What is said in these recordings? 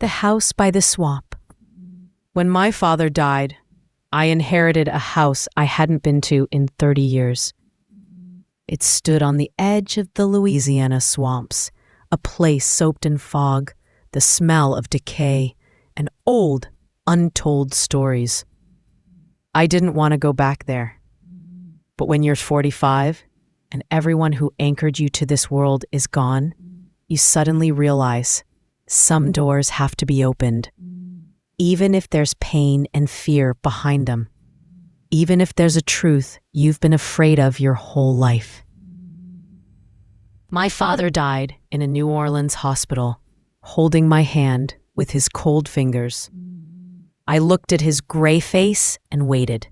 The house by the swamp. When my father died, I inherited a house I hadn't been to in 30 years. It stood on the edge of the Louisiana swamps, a place soaked in fog, the smell of decay, and old, untold stories. I didn't want to go back there. But when you're 45 and everyone who anchored you to this world is gone, you suddenly realize some doors have to be opened, even if there's pain and fear behind them, even if there's a truth you've been afraid of your whole life. My father died in a New Orleans hospital, holding my hand with his cold fingers. I looked at his gray face and waited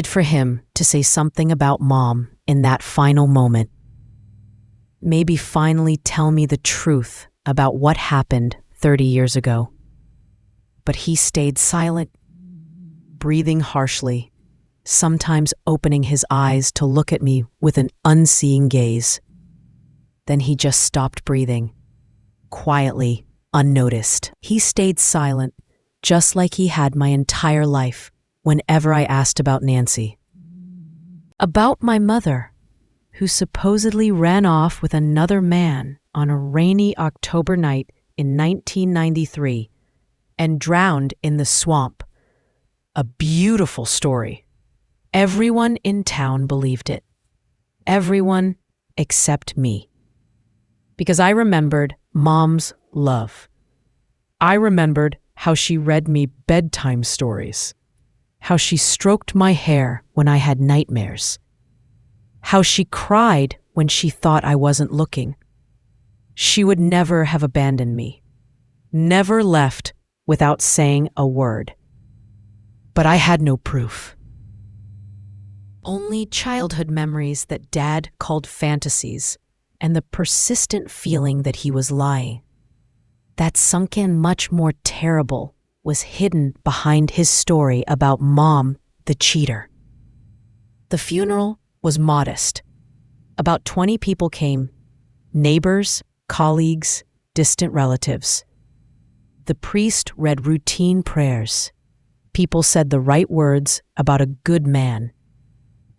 for him to say something about Mom in that final moment. Maybe finally tell me the truth about what happened 30 years ago. But he stayed silent, breathing harshly, sometimes opening his eyes to look at me with an unseeing gaze. Then he just stopped breathing, quietly, unnoticed. He stayed silent, just like he had my entire life whenever I asked about Nancy. About my mother, who supposedly ran off with another man on a rainy October night in 1993 and drowned in the swamp. A beautiful story. Everyone in town believed it. Everyone except me. Because I remembered Mom's love. I remembered how she read me bedtime stories, how she stroked my hair when I had nightmares, how she cried when she thought I wasn't looking. She would never have abandoned me, never left without saying a word. But I had no proof. Only childhood memories that Dad called fantasies, and the persistent feeling that he was lying. That sunken, much more terrible, was hidden behind his story about Mom, the cheater. The funeral was modest. About 20 people came, neighbors, colleagues, distant relatives. The priest read routine prayers. People said the right words about a good man,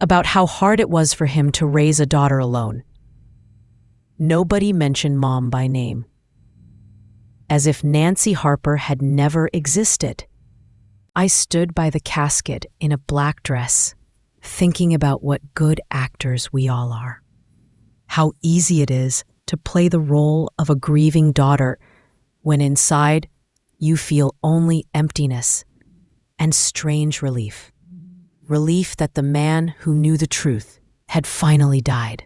about how hard it was for him to raise a daughter alone. Nobody mentioned Mom by name, as if Nancy Harper had never existed. I stood by the casket in a black dress, thinking about what good actors we all are. How easy it is to play the role of a grieving daughter when inside you feel only emptiness and strange relief. Relief that the man who knew the truth had finally died.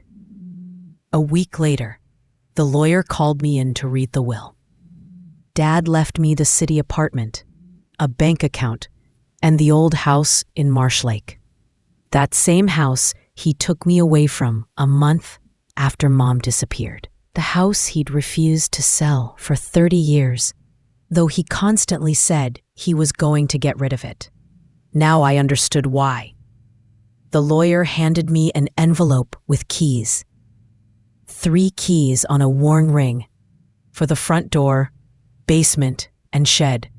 A week later, the lawyer called me in to read the will. Dad left me the city apartment, a bank account, and the old house in Marsh Lake. That same house he took me away from a month after Mom disappeared. The house he'd refused to sell for 30 years, though he constantly said he was going to get rid of it. Now I understood why. The lawyer handed me an envelope with keys. 3 keys on a worn ring for the front door, basement, and shed.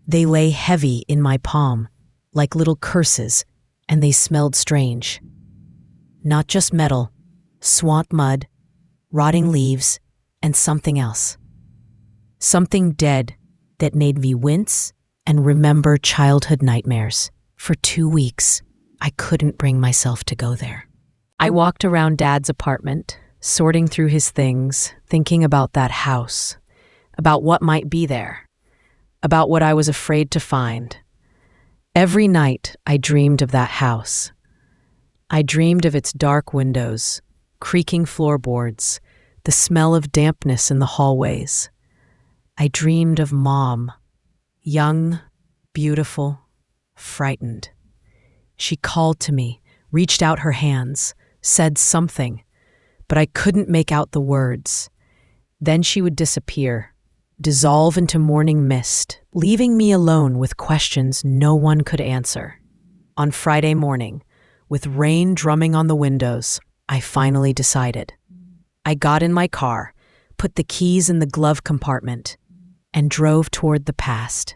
They lay heavy in my palm, like little curses, and they smelled strange. Not just metal, swamp mud, rotting leaves, and something else. Something dead that made me wince and remember childhood nightmares. For 2 weeks, I couldn't bring myself to go there. I walked around Dad's apartment, sorting through his things, thinking about that house, about what might be there, about what I was afraid to find. Every night I dreamed of that house. I dreamed of its dark windows, creaking floorboards, the smell of dampness in the hallways. I dreamed of Mom, young, beautiful, frightened. She called to me, reached out her hands, said something, but I couldn't make out the words. Then she would disappear, dissolve into morning mist, leaving me alone with questions no one could answer. On Friday morning, with rain drumming on the windows, I finally decided. I got in my car, put the keys in the glove compartment, and drove toward the past.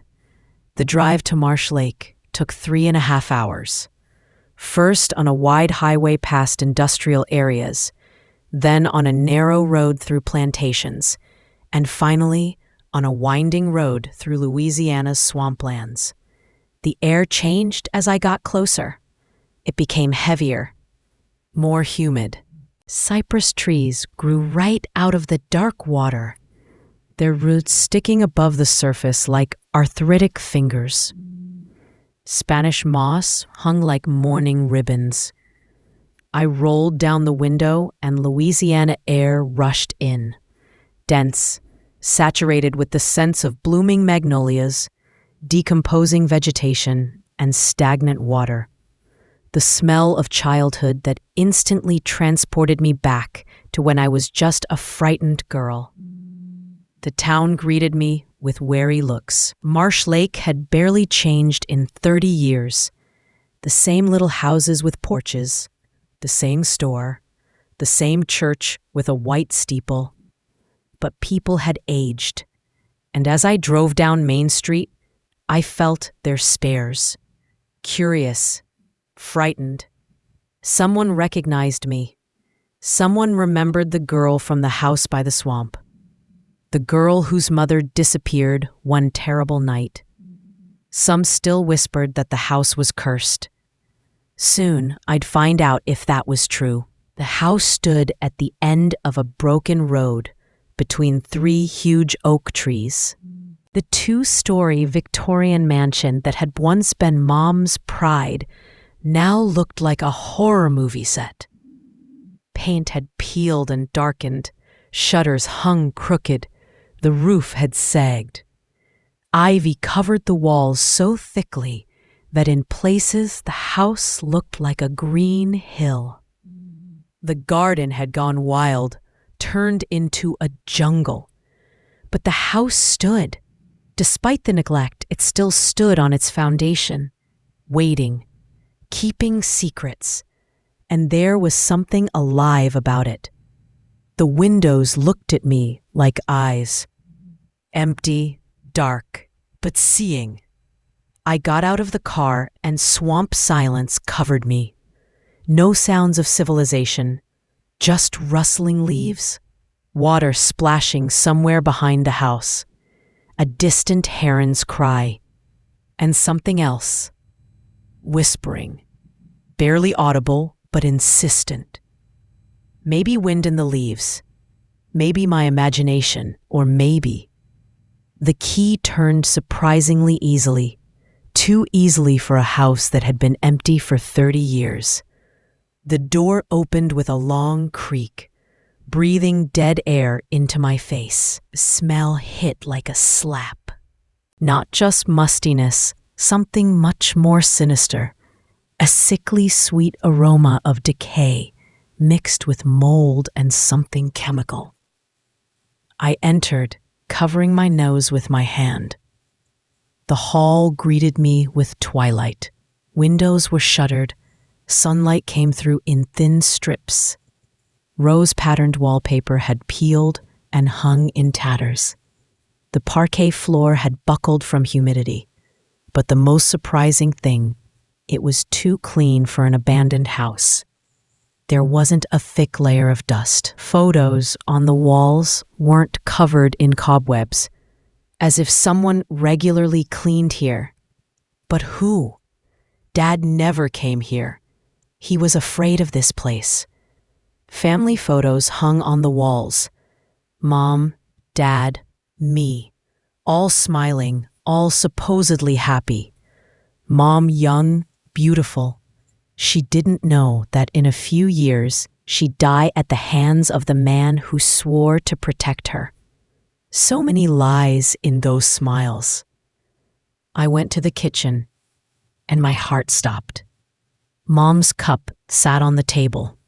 The drive to Marsh Lake took 3.5 hours. First on a wide highway past industrial areas, then on a narrow road through plantations, and finally on a winding road through Louisiana's swamplands. The air changed as I got closer. It became heavier, more humid. Cypress trees grew right out of the dark water, their roots sticking above the surface like arthritic fingers. Spanish moss hung like mourning ribbons. I rolled down the window and Louisiana air rushed in, dense, saturated with the scents of blooming magnolias, decomposing vegetation, and stagnant water. The smell of childhood that instantly transported me back to when I was just a frightened girl. The town greeted me with wary looks. Marsh Lake had barely changed in 30 years. The same little houses with porches, the same store, the same church with a white steeple. But people had aged, and as I drove down Main Street, I felt their spares. Curious, frightened. Someone recognized me. Someone remembered the girl from the house by the swamp. The girl whose mother disappeared one terrible night. Some still whispered that the house was cursed. Soon, I'd find out if that was true. The house stood at the end of a broken road between 3 huge oak trees. The 2-story Victorian mansion that had once been Mom's pride now looked like a horror movie set. Paint had peeled and darkened, shutters hung crooked, the roof had sagged. Ivy covered the walls so thickly that in places the house looked like a green hill. The garden had gone wild, turned into a jungle. But the house stood. Despite the neglect, it still stood on its foundation, waiting, keeping secrets, and there was something alive about it. The windows looked at me like eyes, empty, dark, but seeing. I got out of the car and swamp silence covered me. No sounds of civilization, just rustling leaves, water splashing somewhere behind the house, a distant heron's cry, and something else, whispering, barely audible but insistent. Maybe wind in the leaves, maybe my imagination, or maybe. The key turned surprisingly easily, too easily for a house that had been empty for 30 years. The door opened with a long creak, breathing dead air into my face. The smell hit like a slap. Not just mustiness, something much more sinister. A sickly sweet aroma of decay mixed with mold and something chemical. I entered, covering my nose with my hand. The hall greeted me with twilight. Windows were shuttered. Sunlight came through in thin strips. Rose-patterned wallpaper had peeled and hung in tatters. The parquet floor had buckled from humidity. But the most surprising thing, it was too clean for an abandoned house. There wasn't a thick layer of dust. Photos on the walls weren't covered in cobwebs, as if someone regularly cleaned here. But who? Dad never came here. He was afraid of this place. Family photos hung on the walls. Mom, Dad, me, all smiling, all supposedly happy. Mom young, beautiful. She didn't know that in a few years she'd die at the hands of the man who swore to protect her. So many lies in those smiles. I went to the kitchen, and my heart stopped. Mom's cup sat on the table,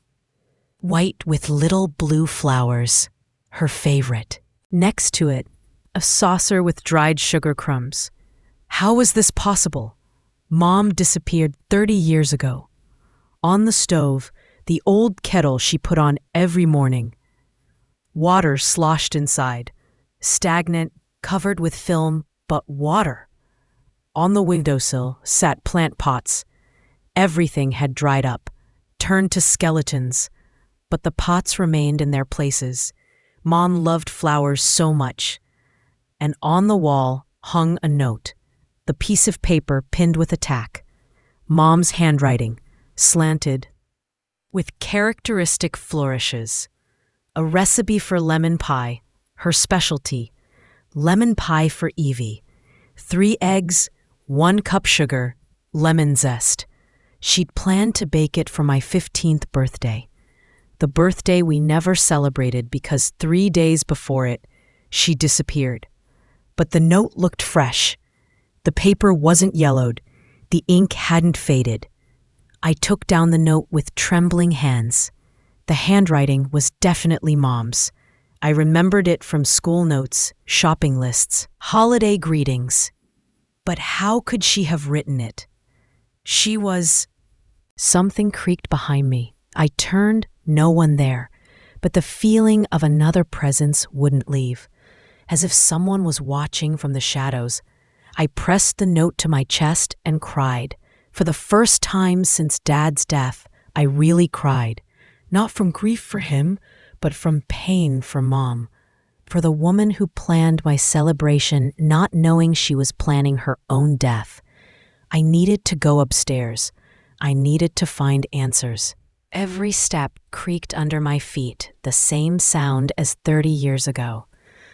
white with little blue flowers, her favorite. Next to it, a saucer with dried sugar crumbs. How was this possible? Mom disappeared 30 years ago. On the stove, the old kettle she put on every morning. Water sloshed inside, stagnant, covered with film but water. On the windowsill sat plant pots. Everything had dried up, turned to skeletons, but the pots remained in their places. Mom loved flowers so much. And on the wall hung a note, the piece of paper pinned with a tack. Mom's handwriting, slanted, with characteristic flourishes. A recipe for lemon pie, her specialty. Lemon pie for Evie. 3 eggs, 1 cup sugar, lemon zest. She'd planned to bake it for my 15th birthday. The birthday we never celebrated because 3 days before it, she disappeared. But the note looked fresh. The paper wasn't yellowed. The ink hadn't faded. I took down the note with trembling hands. The handwriting was definitely Mom's. I remembered it from school notes, shopping lists, holiday greetings. But how could she have written it? She was... Something creaked behind me. I turned, no one there, but the feeling of another presence wouldn't leave. As if someone was watching from the shadows, I pressed the note to my chest and cried. For the first time since Dad's death, I really cried. Not from grief for him, but from pain for Mom. For the woman who planned my celebration, not knowing she was planning her own death. I needed to go upstairs. I needed to find answers. Every step creaked under my feet, the same sound as 30 years ago.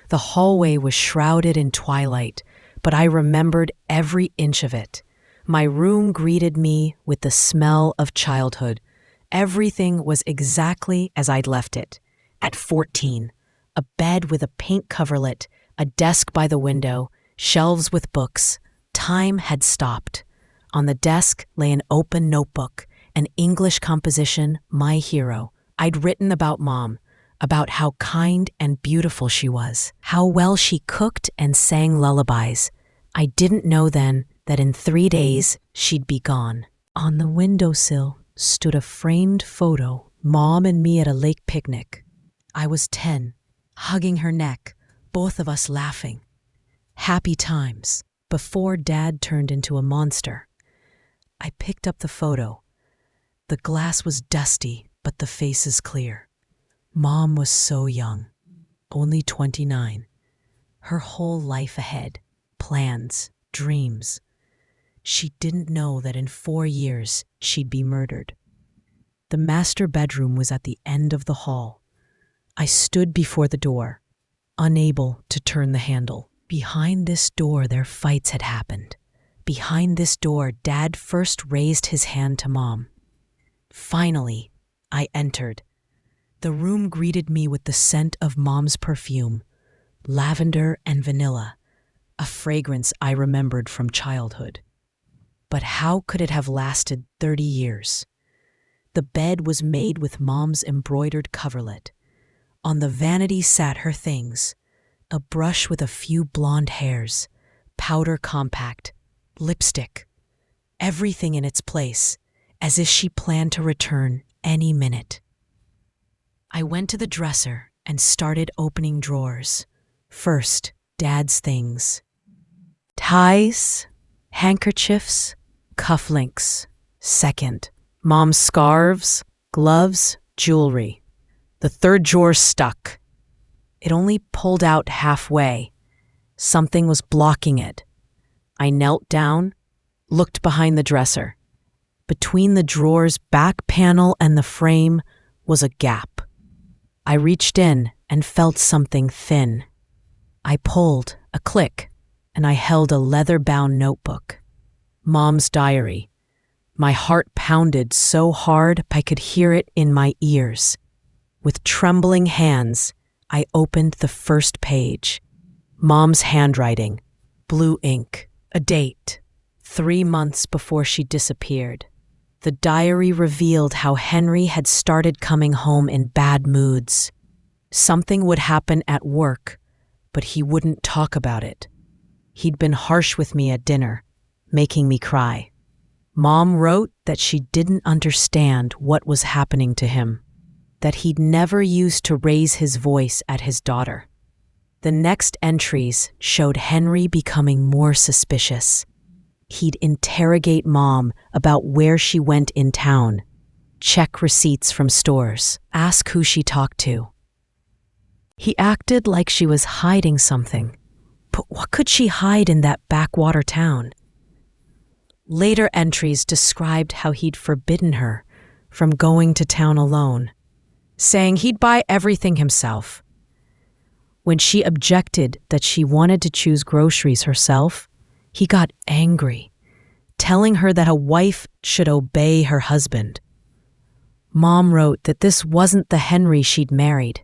The hallway was shrouded in twilight, but I remembered every inch of it. My room greeted me with the smell of childhood. Everything was exactly as I'd left it. At 14, a bed with a paint coverlet, a desk by the window, shelves with books. Time had stopped. On the desk lay an open notebook, an English composition, my hero. I'd written about Mom, about how kind and beautiful she was, how well she cooked and sang lullabies. I didn't know then that in 3 days she'd be gone. On the windowsill stood a framed photo, Mom and me at a lake picnic. I was 10, hugging her neck, both of us laughing. Happy times, before Dad turned into a monster. I picked up the photo. The glass was dusty, but the faces clear. Mom was so young, only 29. Her whole life ahead, plans, dreams. She didn't know that in 4 years she'd be murdered. The master bedroom was at the end of the hall. I stood before the door, unable to turn the handle. Behind this door, their fights had happened. Behind this door, Dad first raised his hand to Mom. Finally, I entered. The room greeted me with the scent of Mom's perfume, lavender and vanilla, a fragrance I remembered from childhood. But how could it have lasted 30 years? The bed was made with Mom's embroidered coverlet. On the vanity sat her things, a brush with a few blonde hairs, powder compact, lipstick, everything in its place, as if she planned to return any minute. I went to the dresser and started opening drawers. First, Dad's things. Ties, handkerchiefs, cufflinks. Second, Mom's scarves, gloves, jewelry. The third drawer stuck. It only pulled out halfway. Something was blocking it. I knelt down, looked behind the dresser. Between the drawer's back panel and the frame was a gap. I reached in and felt something thin. I pulled, a click, and I held a leather-bound notebook. Mom's diary. My heart pounded so hard I could hear it in my ears. With trembling hands, I opened the first page. Mom's handwriting, blue ink, a date, 3 months before she disappeared. The diary revealed how Henry had started coming home in bad moods. Something would happen at work, but he wouldn't talk about it. He'd been harsh with me at dinner, making me cry. Mom wrote that she didn't understand what was happening to him, that he'd never used to raise his voice at his daughter. The next entries showed Henry becoming more suspicious. He'd interrogate Mom about where she went in town, check receipts from stores, ask who she talked to. He acted like she was hiding something. But what could she hide in that backwater town? Later entries described how he'd forbidden her from going to town alone, saying he'd buy everything himself. When she objected that she wanted to choose groceries herself, he got angry, telling her that a wife should obey her husband. Mom wrote that this wasn't the Henry she'd married.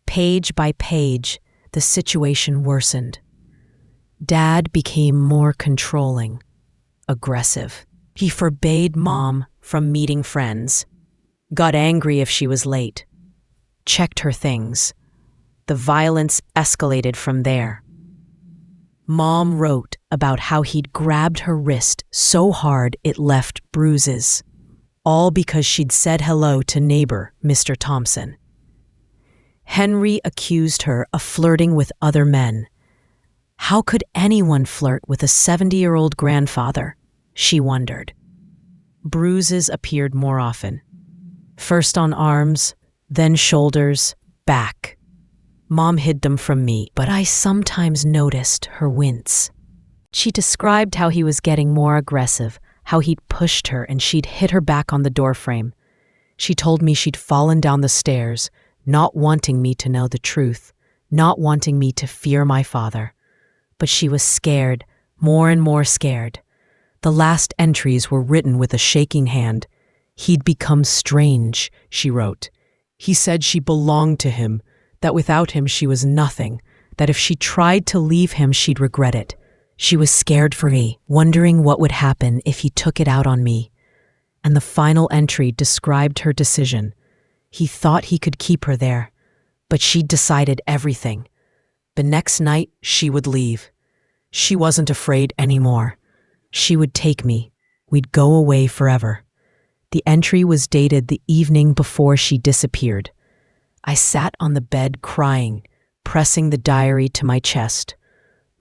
Page by page, the situation worsened. Dad became more controlling, aggressive. He forbade Mom from meeting friends, got angry if she was late, checked her things. The violence escalated from there. Mom wrote about how he'd grabbed her wrist so hard it left bruises, all because she'd said hello to neighbor Mr. Thompson. Henry accused her of flirting with other men. How could anyone flirt with a 70-year-old grandfather? She wondered. Bruises appeared more often. First on arms, then shoulders, back. Mom hid them from me, but I sometimes noticed her wince. She described how he was getting more aggressive, how he'd pushed her and she'd hit her back on the doorframe. She told me she'd fallen down the stairs, not wanting me to know the truth, not wanting me to fear my father. But she was scared, more and more scared. The last entries were written with a shaking hand. He'd become strange, she wrote. He said she belonged to him, that without him she was nothing, that if she tried to leave him she'd regret it. She was scared for me, wondering what would happen if he took it out on me. And the final entry described her decision. He thought he could keep her there, but she'd decided everything. The next night, she would leave. She wasn't afraid anymore. She would take me. We'd go away forever. The entry was dated the evening before she disappeared. I sat on the bed crying, pressing the diary to my chest.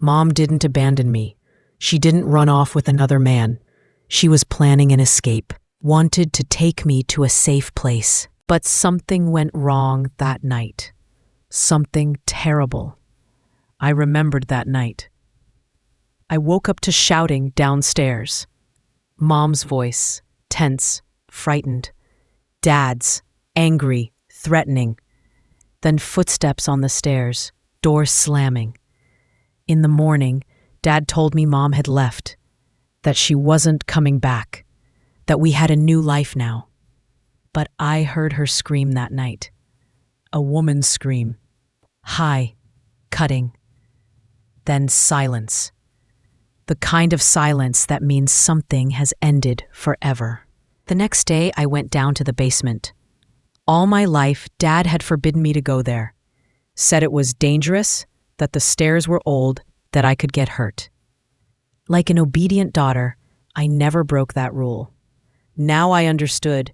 Mom didn't abandon me. She didn't run off with another man. She was planning an escape, wanted to take me to a safe place. But something went wrong that night. Something terrible. I remembered that night. I woke up to shouting downstairs. Mom's voice, tense, frightened. Dad's, angry, threatening. Then footsteps on the stairs, door slamming. In the morning, Dad told me Mom had left, that she wasn't coming back, that we had a new life now. But I heard her scream that night. A woman's scream. High, cutting. Then silence. The kind of silence that means something has ended forever. The next day, I went down to the basement. All my life, Dad had forbidden me to go there. Said it was dangerous, that the stairs were old, that I could get hurt. Like an obedient daughter, I never broke that rule. Now I understood.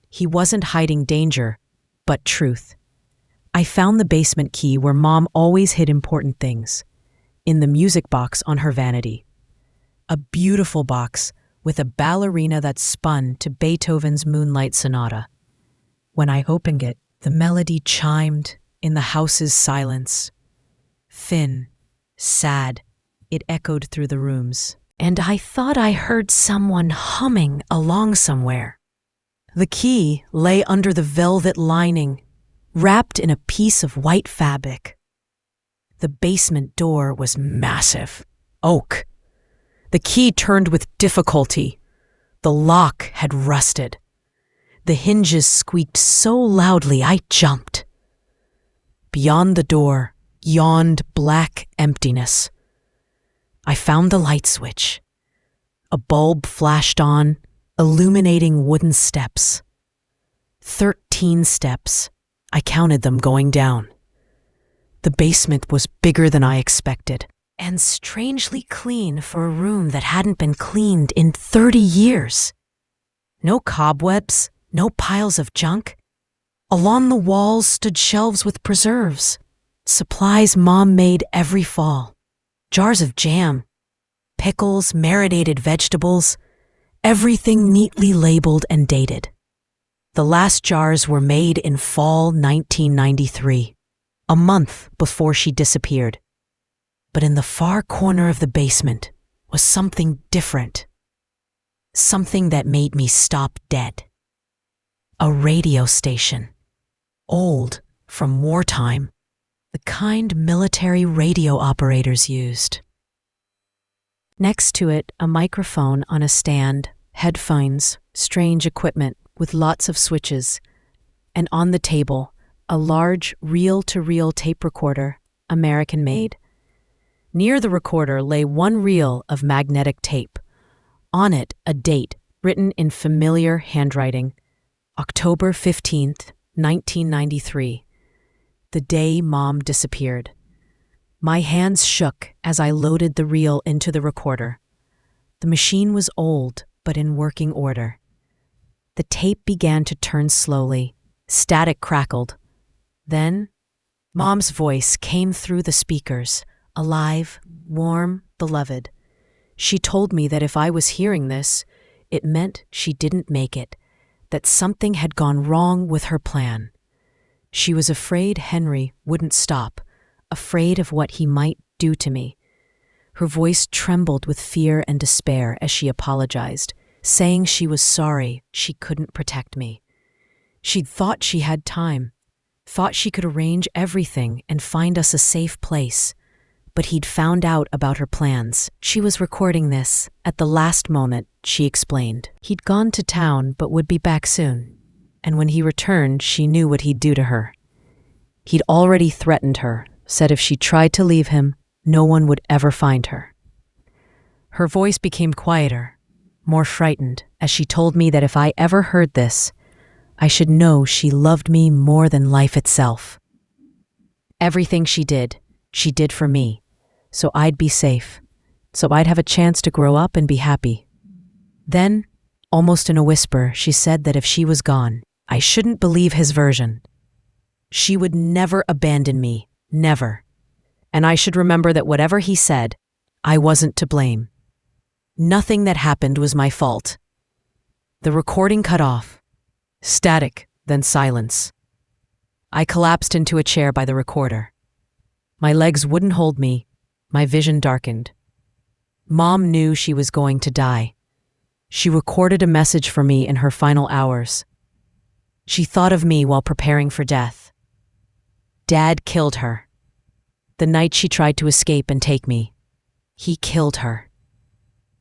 He wasn't hiding danger, but truth. I found the basement key where Mom always hid important things. In the music box on her vanity. A beautiful box with a ballerina that spun to Beethoven's Moonlight Sonata. When I opened it, the melody chimed in the house's silence. Thin, sad, it echoed through the rooms. And I thought I heard someone humming along somewhere. The key lay under the velvet lining, wrapped in a piece of white fabric. The basement door was massive, oak. The key turned with difficulty. The lock had rusted. The hinges squeaked so loudly I jumped. Beyond the door yawned black emptiness. I found the light switch. A bulb flashed on, illuminating wooden steps. 13 steps. I counted them going down. The basement was bigger than I expected, and strangely clean for a room that hadn't been cleaned in 30 years. No cobwebs, no piles of junk. Along the walls stood shelves with preserves. Supplies Mom made every fall. Jars of jam, pickles, marinated vegetables, everything neatly labeled and dated. The last jars were made in fall 1993, a month before she disappeared. But in the far corner of the basement was something different. Something that made me stop dead. A radio station. Old, from wartime. The kind military radio operators used. Next to it, a microphone on a stand, headphones, strange equipment with lots of switches, and on the table, a large reel-to-reel tape recorder, American-made. Near the recorder lay one reel of magnetic tape. On it, a date written in familiar handwriting, October 15th, 1993, the day Mom disappeared. My hands shook as I loaded the reel into the recorder. The machine was old, but in working order. The tape began to turn slowly. Static crackled. Then, Mom's voice came through the speakers, alive, warm, beloved. She told me that if I was hearing this, it meant she didn't make it, that something had gone wrong with her plan. She was afraid Henry wouldn't stop, afraid of what he might do to me. Her voice trembled with fear and despair as she apologized, saying she was sorry she couldn't protect me. She'd thought she had time, thought she could arrange everything and find us a safe place. But he'd found out about her plans. She was recording this at the last moment, she explained. He'd gone to town but would be back soon. And when he returned, she knew what he'd do to her. He'd already threatened her, said if she tried to leave him, no one would ever find her. Her voice became quieter, more frightened, as she told me that if I ever heard this, I should know she loved me more than life itself. Everything she did for me, so I'd be safe, so I'd have a chance to grow up and be happy. Then, almost in a whisper, she said that if she was gone, I shouldn't believe his version. She would never abandon me, never. And I should remember that whatever he said, I wasn't to blame. Nothing that happened was my fault. The recording cut off. Static, then silence. I collapsed into a chair by the recorder. My legs wouldn't hold me. My vision darkened. Mom knew she was going to die. She recorded a message for me in her final hours. She thought of me while preparing for death. Dad killed her. The night she tried to escape and take me. He killed her.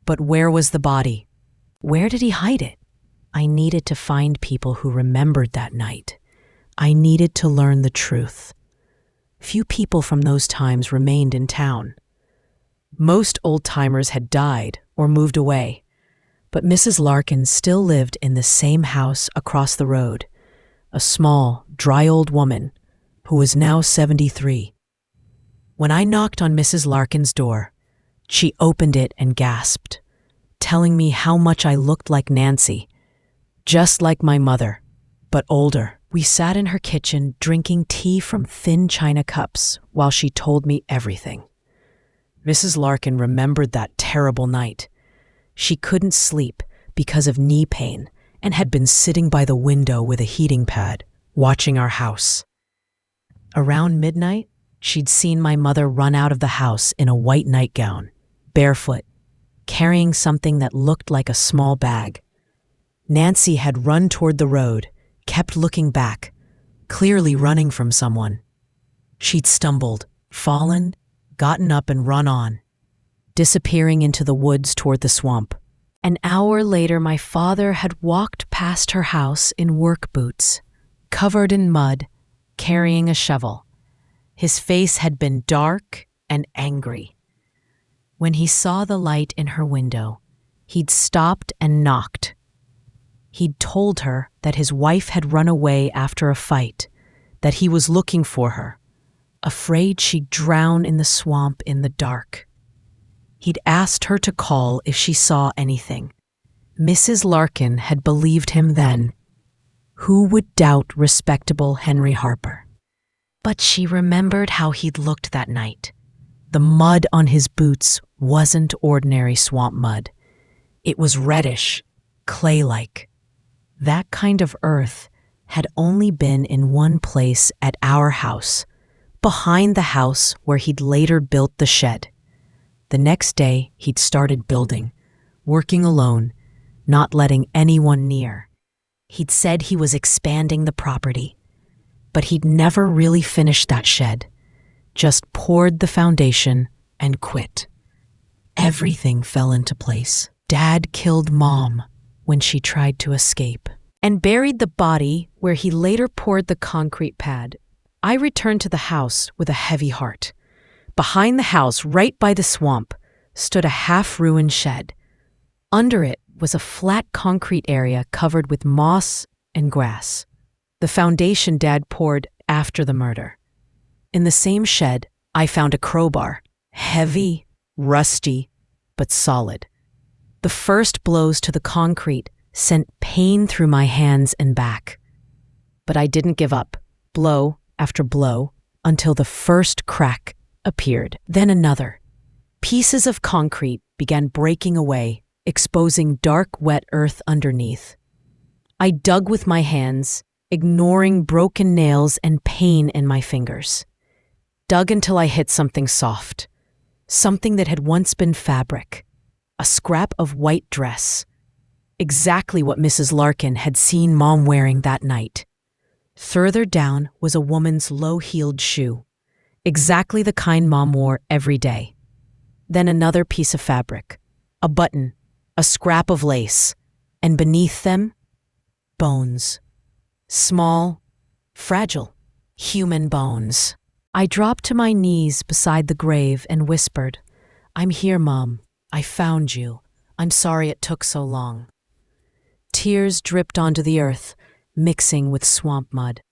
But where was the body? Where did he hide it? I needed to find people who remembered that night. I needed to learn the truth. Few people from those times remained in town. Most old-timers had died or moved away, but Mrs. Larkin still lived in the same house across the road, a small, dry old woman who was now 73. When I knocked on Mrs. Larkin's door, she opened it and gasped, telling me how much I looked like Nancy, just like my mother, but older. We sat in her kitchen drinking tea from thin china cups while she told me everything. Mrs. Larkin remembered that terrible night. She couldn't sleep because of knee pain and had been sitting by the window with a heating pad, watching our house. Around midnight, she'd seen my mother run out of the house in a white nightgown, barefoot, carrying something that looked like a small bag. Nancy had run toward the road, kept looking back, clearly running from someone. She'd stumbled, fallen, gotten up and run on, disappearing into the woods toward the swamp. An hour later, my father had walked past her house in work boots, covered in mud, carrying a shovel. His face had been dark and angry. When he saw the light in her window, he'd stopped and knocked. He'd told her that his wife had run away after a fight, that he was looking for her, afraid she'd drown in the swamp in the dark. He'd asked her to call if she saw anything. Mrs. Larkin had believed him then. Who would doubt respectable Henry Harper? But she remembered how he'd looked that night. The mud on his boots wasn't ordinary swamp mud. It was reddish, clay-like. That kind of earth had only been in one place at our house, behind the house where he'd later built the shed. The next day, he'd started building, working alone, not letting anyone near. He'd said he was expanding the property, but he'd never really finished that shed, just poured the foundation and quit. Everything fell into place. Dad killed Mom when she tried to escape and buried the body where he later poured the concrete pad. I returned to the house with a heavy heart. Behind the house, right by the swamp, stood a half-ruined shed. Under it was a flat concrete area covered with moss and grass. The foundation Dad poured after the murder. In the same shed, I found a crowbar, heavy, rusty, but solid. The first blows to the concrete sent pain through my hands and back. But I didn't give up, blow after blow, until the first crack appeared, then another. Pieces of concrete began breaking away, exposing dark, wet earth underneath. I dug with my hands, ignoring broken nails and pain in my fingers. Dug until I hit something soft, something that had once been fabric, a scrap of white dress, exactly what Mrs. Larkin had seen Mom wearing that night. Further down was a woman's low-heeled shoe, exactly the kind Mom wore every day. Then another piece of fabric, a button, a scrap of lace, and beneath them, bones. Small, fragile, human bones. I dropped to my knees beside the grave and whispered, "I'm here, Mom. I found you. I'm sorry it took so long." Tears dripped onto the earth, mixing with swamp mud.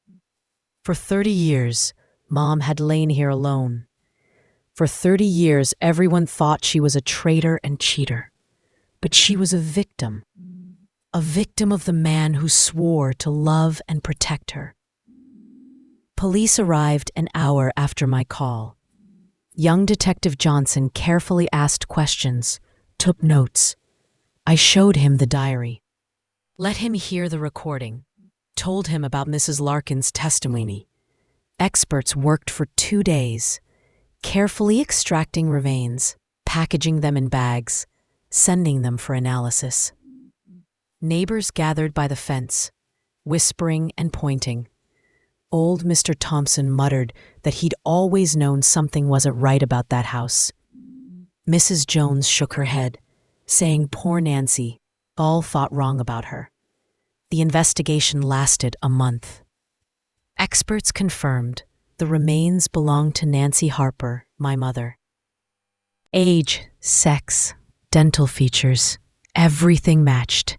For 30 years, Mom had lain here alone. For 30 years, everyone thought she was a traitor and cheater. But she was a victim of the man who swore to love and protect her. Police arrived an hour after my call. Young Detective Johnson carefully asked questions, took notes. I showed him the diary. Let him hear the recording. Told him about Mrs. Larkin's testimony. Experts worked for 2 days, carefully extracting remains, packaging them in bags, sending them for analysis. Neighbors gathered by the fence, whispering and pointing. Old Mr. Thompson muttered that he'd always known something wasn't right about that house. Mrs. Jones shook her head, saying poor Nancy, all thought wrong about her. The investigation lasted a month. Experts confirmed the remains belonged to Nancy Harper, my mother. Age, sex, dental features, everything matched.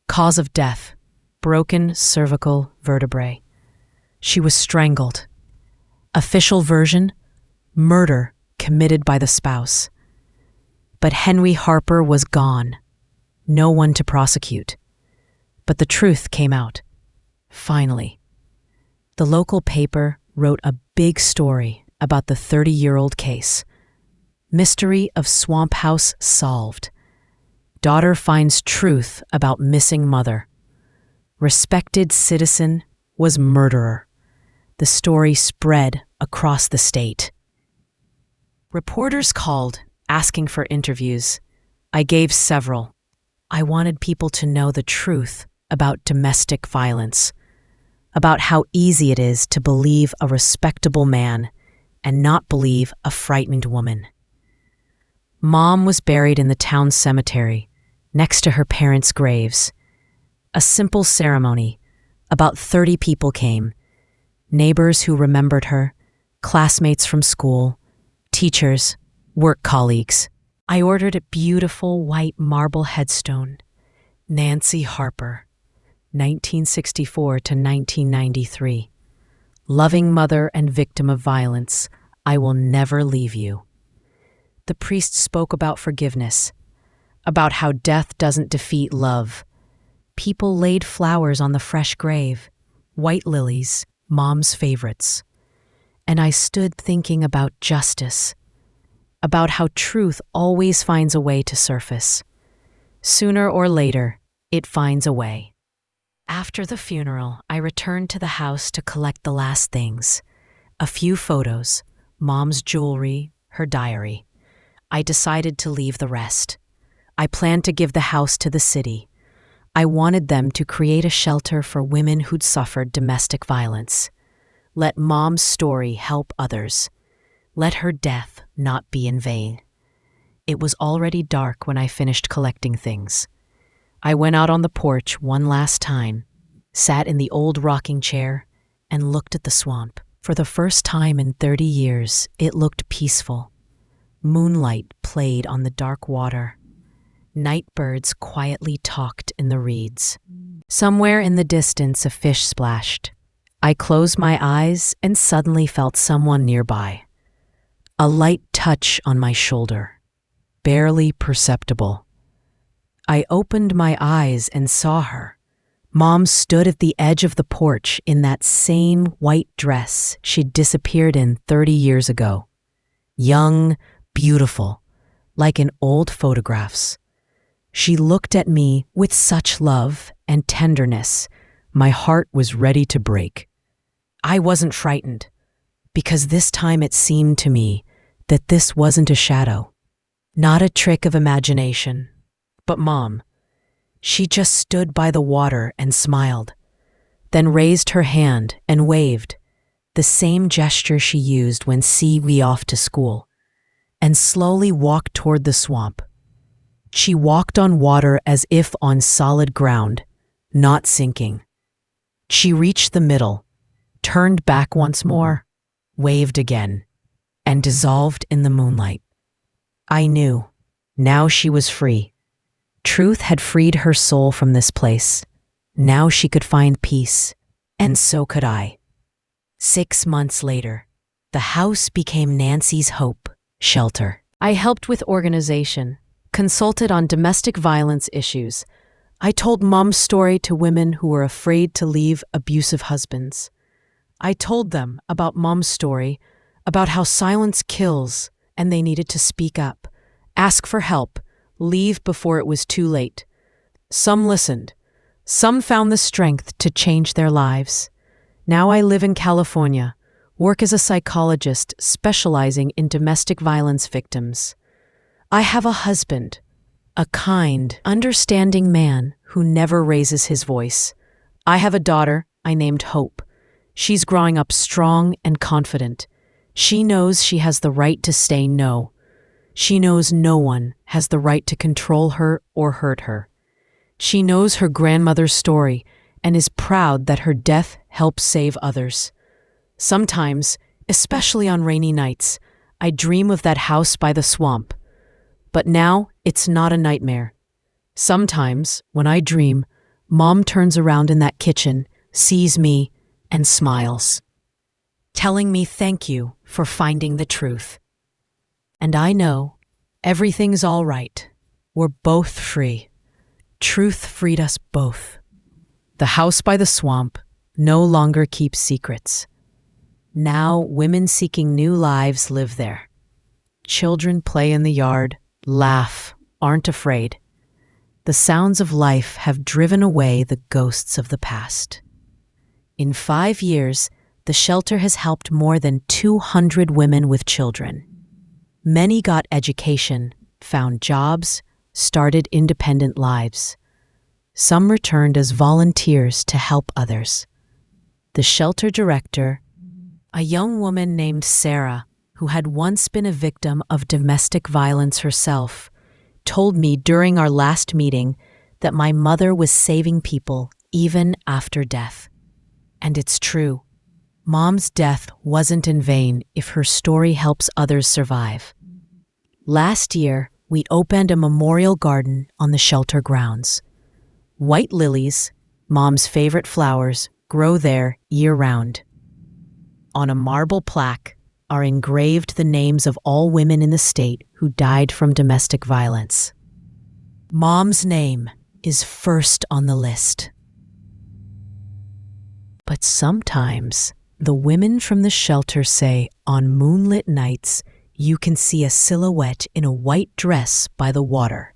Cause of death, broken cervical vertebrae. She was strangled. Official version, murder committed by the spouse. But Henry Harper was gone. No one to prosecute. But the truth came out. Finally. The local paper wrote a big story about the 30-year-old case. Mystery of Swamp House solved. Daughter finds truth about missing mother. Respected citizen was murderer. The story spread across the state. Reporters called, asking for interviews. I gave several. I wanted people to know the truth about domestic violence, about how easy it is to believe a respectable man and not believe a frightened woman. Mom was buried in the town cemetery, next to her parents' graves. A simple ceremony. About 30 people came. Neighbors who remembered her, classmates from school, teachers, work colleagues. I ordered a beautiful white marble headstone. Nancy Harper, 1964 to 1993. Loving mother and victim of violence, I will never leave you. The priest spoke about forgiveness, about how death doesn't defeat love. People laid flowers on the fresh grave, white lilies, Mom's favorites. and I stood thinking about justice, about how truth always finds a way to surface. Sooner or later, it finds a way. After the funeral, I returned to the house to collect the last things. A few photos, Mom's jewelry, her diary. I decided to leave the rest. I planned to give the house to the city. I wanted them to create a shelter for women who'd suffered domestic violence. Let Mom's story help others. Let her death not be in vain. It was already dark when I finished collecting things. I went out on the porch one last time, sat in the old rocking chair, and looked at the swamp. For the first time in 30 years, it looked peaceful. Moonlight played on the dark water. Night birds quietly talked in the reeds. Somewhere in the distance, a fish splashed. I closed my eyes and suddenly felt someone nearby. A light touch on my shoulder, barely perceptible. I opened my eyes and saw her. Mom stood at the edge of the porch in that same white dress she'd disappeared in 30 years ago. Young, beautiful, like in old photographs. She looked at me with such love and tenderness, my heart was ready to break. I wasn't frightened, because this time it seemed to me that this wasn't a shadow, not a trick of imagination, but Mom. She just stood by the water and smiled, then raised her hand and waved, the same gesture she used when we off to school, and slowly walked toward the swamp. She walked on water as if on solid ground, not sinking. She reached the middle, turned back once more, waved again, and dissolved in the moonlight. I knew, now she was free. Truth had freed her soul from this place. Now she could find peace, and so could I. 6 months later, the house became Nancy's hope, shelter. I helped with organization, consulted on domestic violence issues. I told Mom's story to women who were afraid to leave abusive husbands. I told them about Mom's story, about how silence kills, and they needed to speak up, ask for help, leave before it was too late. Some listened. Some found the strength to change their lives. Now I live in California, work as a psychologist specializing in domestic violence victims. I have a husband, a kind, understanding man who never raises his voice. I have a daughter I named Hope. She's growing up strong and confident. She knows she has the right to say no. She knows no one has the right to control her or hurt her. She knows her grandmother's story and is proud that her death helped save others. Sometimes, especially on rainy nights, I dream of that house by the swamp. But now it's not a nightmare. Sometimes, when I dream, Mom turns around in that kitchen, sees me, and smiles, telling me thank you for finding the truth. And I know everything's all right. We're both free. Truth freed us both. The house by the swamp no longer keeps secrets. Now women seeking new lives live there. Children play in the yard, laugh, aren't afraid. The sounds of life have driven away the ghosts of the past. In 5 years, the shelter has helped more than 200 women with children. Many got education, found jobs, started independent lives. Some returned as volunteers to help others. The shelter director, a young woman named Sarah, who had once been a victim of domestic violence herself, told me during our last meeting that my mother was saving people even after death. And it's true. Mom's death wasn't in vain if her story helps others survive. Last year, we opened a memorial garden on the shelter grounds. White lilies, Mom's favorite flowers, grow there year-round. On a marble plaque are engraved the names of all women in the state who died from domestic violence. Mom's name is first on the list. But sometimes The women from the shelter say on moonlit nights you can see a silhouette in a white dress by the water.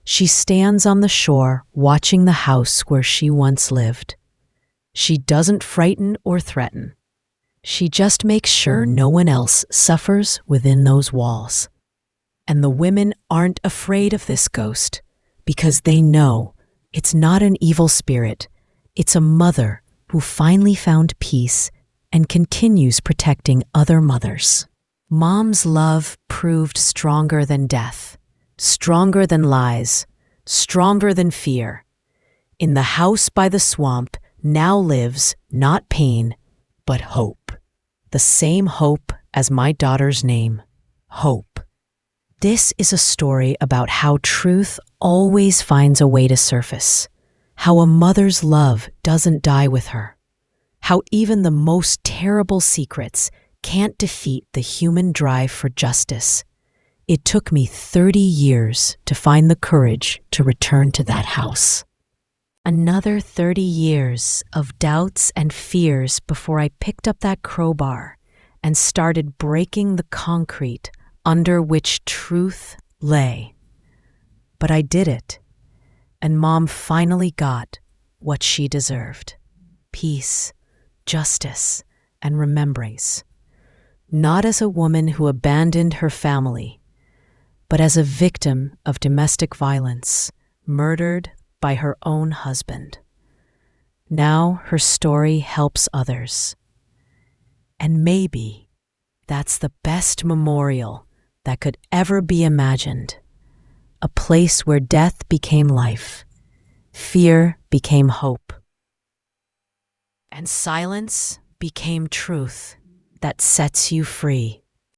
She stands on the shore watching the house where she once lived. She doesn't frighten or threaten. She just makes sure no one else suffers within those walls. And the women aren't afraid of this ghost because they know it's not an evil spirit. It's a mother who finally found peace and continues protecting other mothers. Mom's love proved stronger than death, stronger than lies, stronger than fear. In the house by the swamp now lives not pain, but hope. The same hope as my daughter's name, Hope. This is a story about how truth always finds a way to surface, how a mother's love doesn't die with her, how even the most terrible secrets can't defeat the human drive for justice. It took me 30 years to find the courage to return to that house. Another 30 years of doubts and fears before I picked up that crowbar and started breaking the concrete under which truth lay. But I did it, and Mom finally got what she deserved: peace, justice, and remembrance. Not as a woman who abandoned her family, but as a victim of domestic violence, murdered by her own husband. Now her story helps others. And maybe that's the best memorial that could ever be imagined. A place where death became life, fear became hope, and silence became truth that sets you free.